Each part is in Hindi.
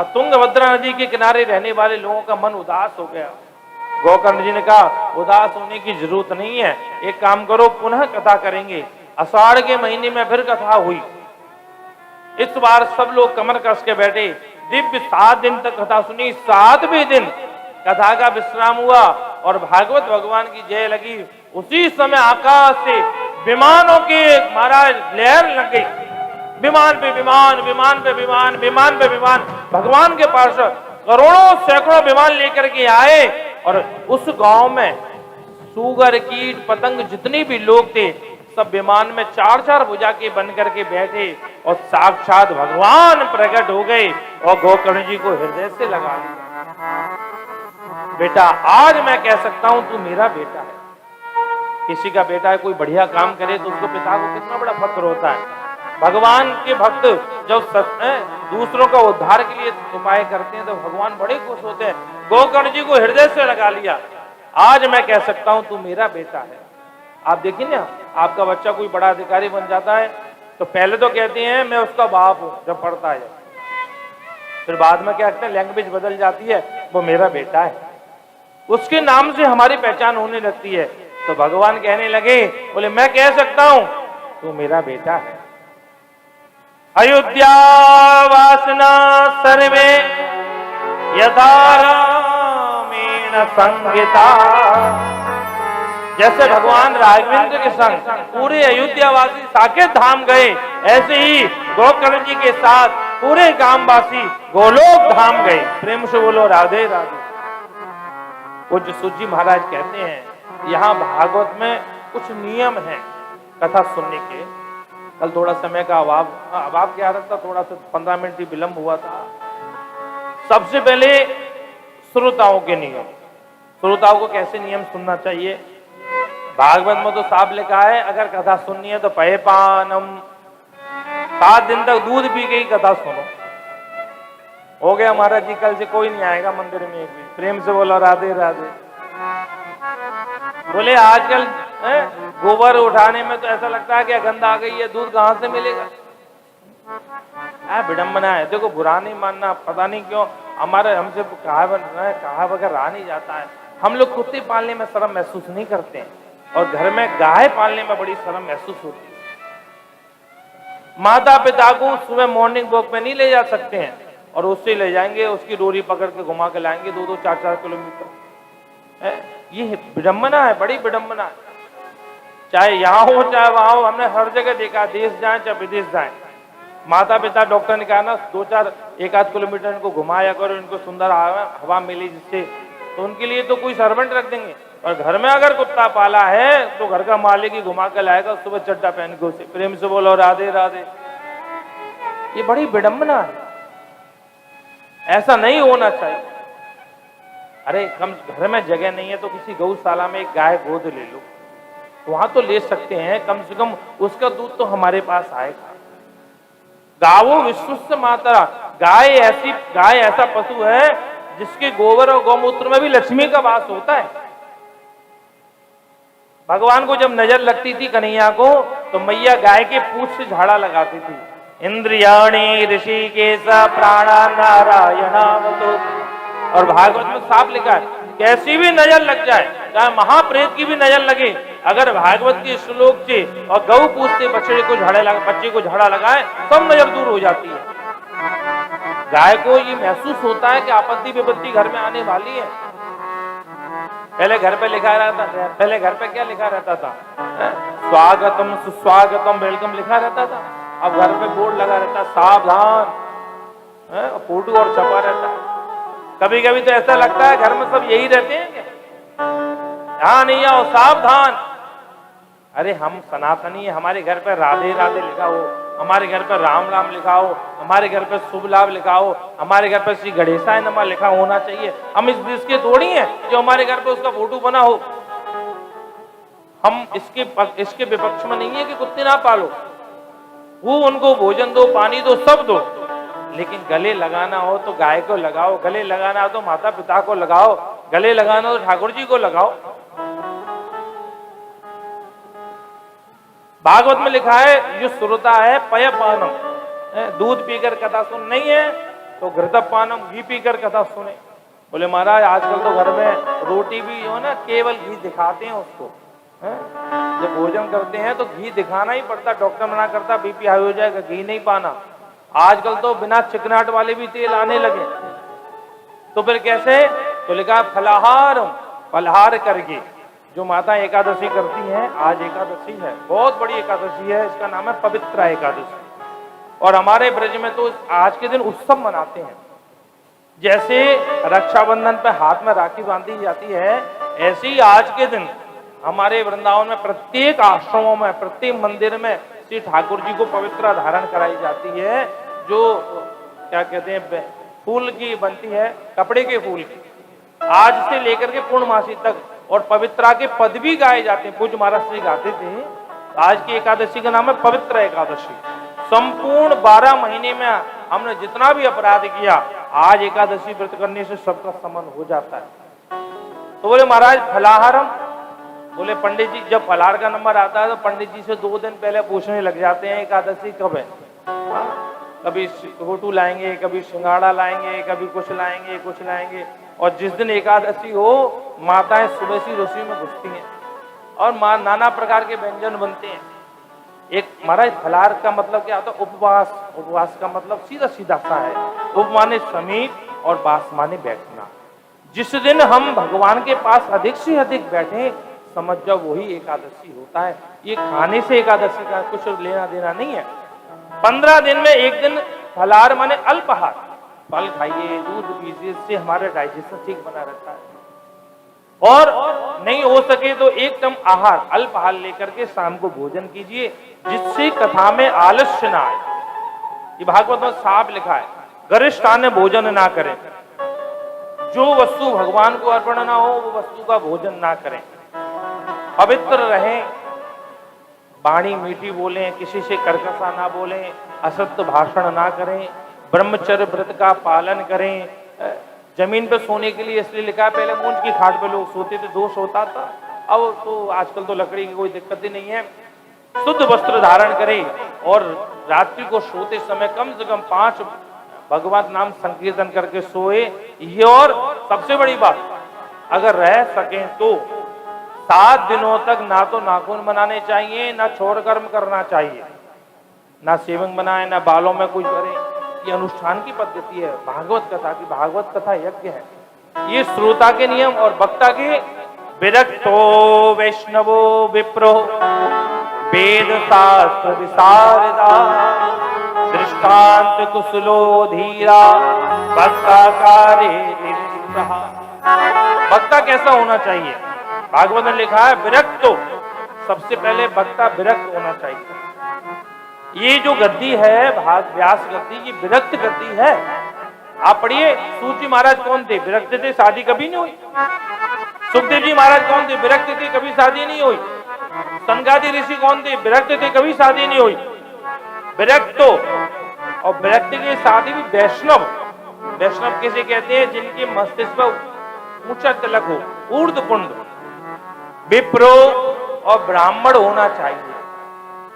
तुंगभद्रा नदी के किनारे रहने वाले लोगों का मन उदास हो गया। गोकर्ण जी ने कहा उदास होने की जरूरत नहीं है, एक काम करो पुनः कथा करेंगे। आषाढ़ के महीने में फिर कथा हुई। इस बार सब लोग कमर कस के बैठे, दिव्य 7 दिन तक कथा सुनी। 7वें दिन कथा का विश्राम हुआ और भागवत भगवान की जय लगी। उसी समय आकाश से विमानों के महाराज लहर लग गई। विमान पे विमान, विमान पे विमान, विमान पे विमान। भगवान के पास करोड़ों सैकड़ों विमान लेकर के आए और उस गांव में सूगर कीट पतंग जितने भी लोग थे सब विमान में 4-4 भुजा के बन करके बैठे और साक्षात भगवान प्रकट हो गए और गोकर्ण जी को हृदय से लगा लिया। बेटा आज मैं कह सकता हूं तू मेरा बेटा है। किसी का बेटा कोई बढ़िया काम करे तो उसको पिता को कितना बड़ा फक्र होता है। भगवान के भक्त जब दूसरों का उद्धार के लिए उपाय करते हैं तो भगवान बड़े खुश होते हैं। गोकर्ण जी को हृदय से लगा लिया। आज मैं कह सकता हूं तू मेरा बेटा है। आप देखिए ना, आपका बच्चा कोई बड़ा अधिकारी बन जाता है तो पहले तो कहते हैं मैं उसका बाप हूं जब पढ़ता है, फिर बाद में क्या कहते हैं लैंग्वेज बदल जाती है, वो मेरा बेटा है। उसके नाम से हमारी पहचान होने लगती है। तो भगवान कहने लगे, बोले मैं कह सकता हूं तू मेरा बेटा है। अयोध्या वासना सर्वे यथा रामेण संगीता। जैसे भगवान राघवेंद्र के संग पूरे अयोध्यावासी साकेत धाम गए, ऐसे ही गोकर्ण जी के साथ पूरे गांववासी गोलोक धाम गए। प्रेम से बोलो राधे राधे। पूज्य सूत जी महाराज कहते हैं यहाँ भागवत में कुछ नियम हैं कथा सुनने के। कल थोड़ा समय का अभाव क्या रखता, थोड़ा सा 15 मिनट ही विलंब हुआ था। सबसे पहले श्रोताओं के नियम। श्रोताओं को कैसे नियम सुनना चाहिए, भागवत में तो साफ लिखा है अगर कथा सुननी है तो पयपानम, 7 दिन तक दूध पी के ही कथा सुनो। हो गया महाराज जी, कल से कोई नहीं आएगा मंदिर में एक भी। प्रेम से बोलो राधे राधे। बोले आजकल गोबर उठाने में तो ऐसा लगता है कि गंध आ गई है, दूध कहां से मिलेगा। विडंबना है। देखो बुरा नहीं मानना, पता नहीं क्यों हमारे हमसे कहा बगैर रहा नहीं जाता है। हम लोग कुत्ते पालने में शर्म महसूस नहीं करते हैं और घर में गाय पालने में बड़ी शर्म महसूस होती है। माता पिता को सुबह मॉर्निंग वॉक में नहीं ले जा सकते हैं और उससे ले जाएंगे, उसकी डोरी पकड़ के घुमा के लाएंगे 2-2, 4-4 किलोमीटर। ये विडंबना है, बड़ी विडंबना है। चाहे यहाँ हो चाहे वहां हो, हमने हर जगह देखा, देश जाए चाहे विदेश जाए, माता पिता डॉक्टर ने कहा ना 2-4, 1-8 किलोमीटर इनको घुमाया करो, इनको सुंदर हवा मिली जिससे, तो उनके लिए तो कोई सर्वेंट रख देंगे। और घर में अगर कुत्ता पाला है तो घर का मालिक ही घुमा के लाएगा सुबह चड्डा पहन के उसे। प्रेम से बोलो राधे राधे। ये बड़ी विडंबना है, ऐसा नहीं होना चाहिए। अरे कम घर में जगह नहीं है तो किसी गौशाला में एक गाय गोद ले लो, वहां तो ले सकते हैं, कम से कम उसका दूध तो हमारे पास आएगा। गावो विश्वस्य मातरा, गाय ऐसा पशु है जिसके गोबर और गौमूत्र में भी लक्ष्मी का वास होता है। भगवान को जब नजर लगती थी कन्हैया को तो मैया गाय के पूंछ से झाड़ा लगाती थी। इंद्रियाणी ऋषिकेश प्राणा नारायणावतो। और भागवत में साफ लिखा है कैसी भी नजर लग जाए, चाहे महाप्रेत की भी नजर लगे, अगर भागवत के श्लोक से और गौ पूछ से बच्चे को झाड़ा लगाए सब नजर दूर हो जाती है। गाय को ये महसूस होता है कि आपत्ति विपत्ति घर में आने वाली है। पहले घर पे लिखा रहता था, पहले घर पे क्या लिखा रहता था, स्वागतम सुस्वागतम वेलकम लिखा रहता था। अब घर पे बोर्ड लगा रहता है सावधान, फोटो और छपा रहता है। कभी कभी तो ऐसा लगता है घर में सब यही रहते हैं क्या, यहाँ नहीं आओ सावधान। अरे हम सनातनी है, हमारे घर पे राधे राधे लिखा हो, हमारे घर पर राम राम लिखा हो, हमारे घर पर शुभ लाभ लिखा हो, हमारे घर पर श्री गणेशाय नमः लिखा होना चाहिए। हम इस देश के थोड़ी हैं जो हमारे घर पे उसका फोटो बना हो। हम इसके विपक्ष में नहीं है कि कुत्ते ना पालो, वो उनको भोजन दो, पानी दो, सब दो, लेकिन गले लगाना हो तो गाय को लगाओ, गले लगाना हो तो माता पिता को लगाओ, गले लगाना हो तो ठाकुर जी को लगाओ। भागवत में लिखा है जो श्रोता है पयपानम, दूध पीकर कथा सुन नहीं है तो घृतपानम, घी पीकर कथा सुने। बोले महाराज आजकल तो घर में रोटी भी हो ना केवल घी दिखाते हैं उसको, है? जब भोजन करते हैं तो घी दिखाना ही पड़ता, डॉक्टर मना करता बीपी हाई हो जाएगा, घी नहीं पाना। आजकल तो बिना चिकनाट वाले भी तेल आने लगे, तो फिर कैसे? तो लिखा फलाहार, फलहार करके। जो माता एकादशी करती हैं, आज एकादशी है, बहुत बड़ी एकादशी है, इसका नाम है पवित्रा एकादशी। और हमारे ब्रज में तो आज के दिन उत्सव मनाते हैं। जैसे रक्षाबंधन पे हाथ में राखी बांधी जाती है, ऐसे ही आज के दिन हमारे वृंदावन में प्रत्येक आश्रमों में, प्रत्येक मंदिर में श्री ठाकुर जी को पवित्रा धारण कराई जाती है, जो क्या कहते हैं फूल की बनती है, कपड़े के फूल की, आज से लेकर के पूर्णमासी तक। और पवित्रा के पद भी गाए जाते हैं, पूज्य महाराज श्री गाते थे। आज की एकादशी का नाम है पवित्र एकादशी। संपूर्ण 12 महीने में हमने जितना भी अपराध किया, आज एकादशी व्रत करने से सबका समन हो जाता है। तो बोले महाराज फलाहारम, बोले पंडित जी जब फलाहार का नंबर आता है तो पंडित जी से 2 दिन पहले पूछने लग जाते हैं एकादशी कब है। कभी रोटू लाएंगे, कभी सिंगाड़ा लाएंगे, कभी कुछ लाएंगे, कुछ लाएंगे। और जिस दिन एकादशी हो, माताएं सुबह से रसोई में घुसती हैं और नाना प्रकार के व्यंजन बनते हैं। एक महाराज फलाहार का मतलब क्या होता है? उपवास। उपवास का मतलब सीधा सीधा सा है, उप माने समीप और वास माने बैठना। जिस दिन हम भगवान के पास अधिक से अधिक बैठे, समझ जाओ वही एकादशी होता है। ये खाने से एकादशी का कुछ लेना देना नहीं है। 15 दिन में एक दिन फलाहार माने अल्पाहार, फल खाइए, दूध पीजिए, इससे हमारा डाइजेशन ठीक बना रहता है। और नहीं हो सके तो एक टाइम आहार, अल्पाहार लेकर के शाम को भोजन कीजिए, जिससे कथा में आलस्य ना आए। ये भागवत में साफ लिखा है, गरिष्ठान भोजन ना करें। जो वस्तु भगवान को अर्पण ना हो वो वस्तु का भोजन ना करें। पवित्र रहें, वाणी मीठी बोलें, किसी से कर्कशा ना बोलें, असत्य भाषण ना करें, ब्रह्मचर्य व्रत का पालन करें। जमीन पे सोने के लिए इसलिए लिखा है, पहले मूंज की खाट पे लोग सोते थे, दोष होता था। अब तो आजकल तो लकड़ी की कोई दिक्कत ही नहीं है। शुद्ध वस्त्र धारण करें और रात्रि को सोते समय कम से कम 5 भगवत नाम संकीर्तन करके सोए। ये और सबसे बड़ी बात, अगर रह सकें तो 7 दिनों तक ना तो नाखून बनाने चाहिए, ना छोड़ कर्म करना चाहिए, ना सेवंग बनाए, ना बालों में कुछ करे। ये अनुष्ठान की पद्धति है भागवत कथा की। भागवत कथा यज्ञ है। ये श्रोता के नियम और वक्ता के। विरक्तो वैष्णवो विप्रो वेद शास्त्र विशारदा दृष्टांत कुशलो धीरा वक्ता कार्ये निष्प्रहा। वक्ता कैसा होना चाहिए? भागवत में लिखा है विरक्तो, सबसे पहले वक्ता विरक्त होना चाहिए। ये जो गद्दी है व्यास गद्दी, ये विरक्त गद्दी है। आप पढ़िए, सूत जी महाराज कौन थे? विरक्त थे, शादी कभी नहीं हुई। सुखदेव जी महाराज कौन थे? विरक्त थे, कभी शादी नहीं हुई। सनकादि ऋषि कौन थे? विरक्त थे, कभी शादी नहीं हुई। विरक्त तो, और विरक्त के शादी भी वैष्णव। वैष्णव किसे कहते हैं? जिनके मस्तिष्क पर ऊंचा तिलक हो, ऊर्ध्व पुंड। विप्रो और ब्राह्मण होना चाहिए।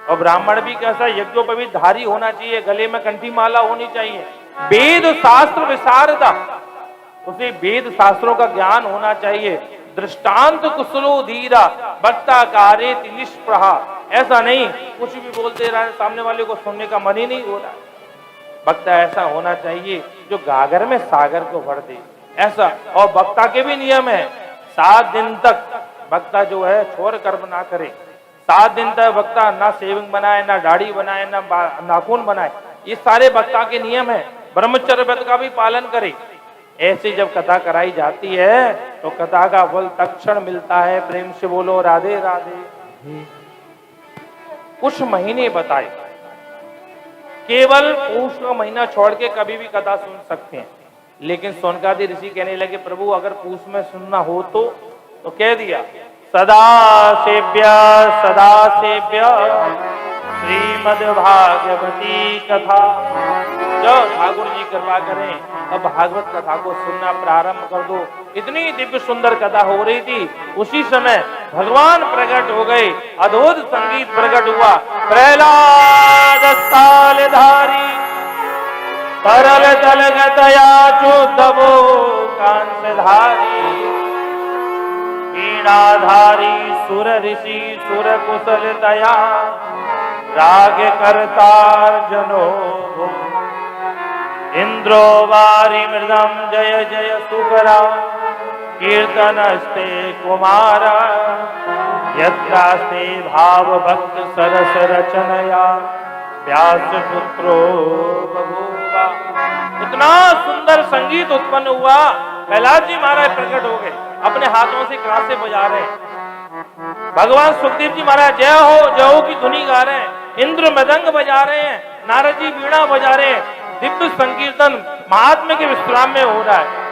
और ब्राह्मण भी कैसा? यज्ञोपवीत धारी होना चाहिए, गले में कंठी माला होनी चाहिए। वेद शास्त्र विशारदा, उसे वेद शास्त्रों का ज्ञान होना चाहिए। दृष्टांत कुशलो धीरा वक्ता कार्ये निष्प्रहा। ऐसा नहीं कुछ भी बोलते रहे, सामने वाले को सुनने का मन ही नहीं हो रहा। वक्ता ऐसा होना चाहिए जो गागर में सागर को भर दे, ऐसा। और वक्ता के भी नियम है, 7 दिन तक वक्ता जो है छोड़ कर्म ना करे। 7 दिन तक वक्ता ना सेविंग बनाए, ना दाढ़ी बनाए, ना नाखून बनाए। ये सारे वक्ता के नियम है। ब्रह्मचर्य व्रत का भी पालन करे। ऐसे जब कथा कराई जाती है तो कथा का फल तत्क्षण मिलता है। प्रेम से बोलो राधे राधे। कुछ महीने बताए, केवल पौष का महीना छोड़ के कभी भी कथा सुन सकते हैं। लेकिन सोनकादि ऋषि कहने लगे, प्रभु अगर पौष में सुनना हो तो कह दिया, सदा सेव्य श्रीमद् भागवती कथा। जब ठाकुर जी कृपा करें अब भागवत कथा को सुनना प्रारंभ कर दो। इतनी दिव्य सुंदर कथा हो रही थी, उसी समय भगवान प्रकट हो गए, अद्भुत संगीत प्रकट हुआ। प्रहलाद स्थालधारी तरल तलगतया चोद्धवो कांसधारी वीणाधारी सुर ऋषि सुर कुशलतया राग करतार्जनो इंद्रो वारी मृदम जय जय सुकरा कीर्तनस्ते कुमार यत्रास्ते भाव भक्त सरस रचनया व्यास पुत्रो बभूवा। इतना सुंदर संगीत उत्पन्न हुआ, प्रहलाद जी महाराज प्रकट हो गए, अपने हाथों से कांसे बजा रहे हैं। भगवान सुखदेव जी महाराज जय हो की धुनी गा रहे हैं, इंद्र मृदंग बजा रहे हैं, नारद जी वीणा बजा रहे हैं। दिव्य संकीर्तन महात्म्य के विश्राम में हो रहा है।